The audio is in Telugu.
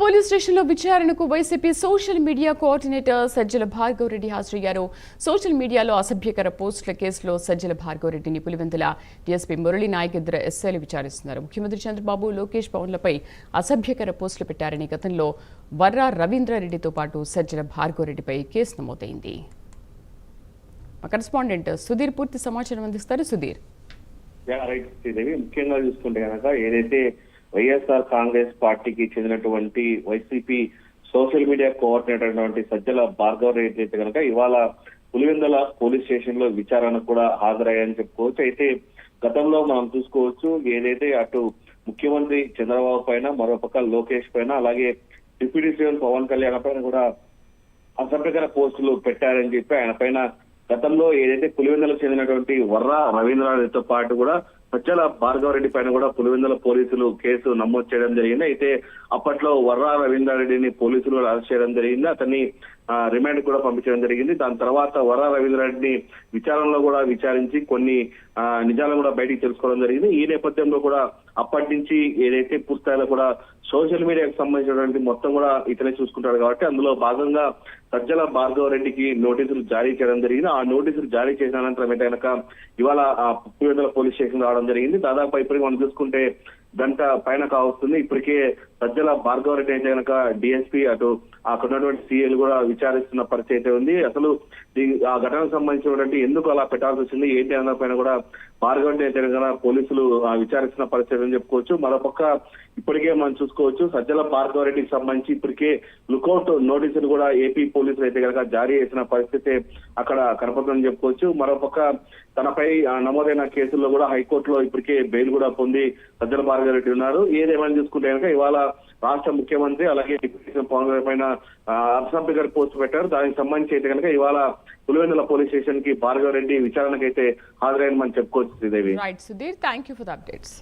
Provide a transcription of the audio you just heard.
పోలీస్ స్టేషన్లో విచారణకు YCP social media coordinator Sajjala Bhargav Reddy హాజరయ్యారు. సోషల్ మీడియాలో అసభ్యకర పోస్టుల కేసులో సజ్జల భార్గవ్ రెడ్డిని పులివెందుల డీఎస్పీ మురళీ నాయక్ ఇద్దరు ఎస్ఐలు విచారిస్తున్నారు. ముఖ్యమంత్రి చంద్రబాబు, లోకేష్ పవన్లపై అసభ్యకర పోస్టులు పెట్టారని గతంలో వర్రా రవీంద్రారెడ్డితో పాటు సజ్జల భార్గవ్ రెడ్డిపై కేసు నమోదైంది. మా కరెస్పాండెంట్ సుధీర్ పూర్తి సమాచారం అందిస్తారు. సుధీర్, ముఖ్యంగా చూసుకుంటే కనుక ఏదైతే వైఎస్ఆర్ కాంగ్రెస్ పార్టీకి చెందినటువంటి వైసీపీ సోషల్ మీడియా కోఆర్డినేటర్ అయినటువంటి సజ్జల భార్గవ్ రెడ్డి అయితే కనుక ఇవాళ పులివెందుల పోలీస్ స్టేషన్ లో విచారణ కూడా హాజరయ్యాయని చెప్పుకోవచ్చు. అయితే గతంలో మనం చూసుకోవచ్చు, ఏదైతే అటు ముఖ్యమంత్రి చంద్రబాబు పైన, మరోపక్క లోకేష్ పైన, అలాగే డిప్యూటీ సీఎం పవన్ కళ్యాణ్ పైన కూడా అసభ్యకర పోస్టులు పెట్టారని చెప్పి ఆయన పైన గతంలో ఏదైతే పులివెందులకు చెందినటువంటి వర్రా రవీంద్రారెడ్డితో పాటు కూడా సజ్జల భార్గవ్ రెడ్డి పైన కూడా పులివెందుల పోలీసులు కేసు నమోదు చేయడం జరిగింది. అయితే అప్పట్లో వర్రా రవీంద్రారెడ్డిని పోలీసులు అరెస్ట్ చేయడం జరిగింది. అతన్ని రిమాండ్ కూడా పంపించడం జరిగింది. దాని తర్వాత వర్రా రవీంద్రారెడ్డిని విచారణలో కూడా విచారించి కొన్ని నిజాలను కూడా బయటికి తెలుసుకోవడం జరిగింది. ఈ నేపథ్యంలో కూడా అప్పటి నుంచి ఏదైతే పూర్తిస్థాయిలో కూడా సోషల్ మీడియాకు సంబంధించినటువంటి మొత్తం కూడా ఇతనే చూసుకుంటాడు కాబట్టి అందులో భాగంగా సజ్జల భార్గవ్ రెడ్డికి నోటీసులు జారీ చేయడం జరిగింది. ఆ నోటీసులు జారీ చేసిన అనంతరం అయితే కనుక ఇవాళ పులివెందుల పోలీస్ స్టేషన్ రావడం జరిగింది. దాదాపు ఇప్పటికి మనం చూసుకుంటే గంట పైన కావస్తుంది. ఇప్పటికే సజ్జల భార్గవ్ రెడ్డి అయితే కనుక డిఎస్పీ అటు అక్కడ ఉన్నటువంటి సీఏలు కూడా విచారిస్తున్న పరిస్థితి అయితే ఉంది. అసలు ఆ ఘటనకు సంబంధించినటువంటి ఎందుకు అలా పెట్టాల్సి వచ్చింది ఏంటి అన్న పైన కూడా భార్గవ్ రెడ్డి అయితే కనుక పోలీసులు విచారిస్తున్న పరిస్థితి అని చెప్పుకోవచ్చు. మరోపక్క ఇప్పటికే మనం చూసుకోవచ్చు, సజ్జల భార్గవ్ రెడ్డికి సంబంధించి ఇప్పటికే లుకౌట్ నోటీసులు కూడా ఏపీ పోలీసులు అయితే కనుక జారీ చేసిన పరిస్థితి అక్కడ కనపడుతుందని చెప్పుకోవచ్చు. మరోపక్క తనపై నమోదైన కేసుల్లో కూడా హైకోర్టులో ఇప్పటికే బెయిల్ కూడా పొంది సజ్జల భార్గవ్ రెడ్డి ఉన్నారు. ఏదేమైనా చూసుకుంటే కనుక ఇవాళ రాష్ట్ర ముఖ్యమంత్రి అలాగే డిప్యూటీ సీఎం పవన్ కళ్యాణ్ పైన అసభ్యకర పోస్టు పెట్టారు. దానికి సంబంధించి అయితే కనుక ఇవాళ పులివెందుల పోలీస్ స్టేషన్ కి భార్గవ్ రెడ్డి విచారణకైతే హాజరైన మనం చెప్పుకోవచ్చు. Sridevi. Right Sudheer, thank you for the updates.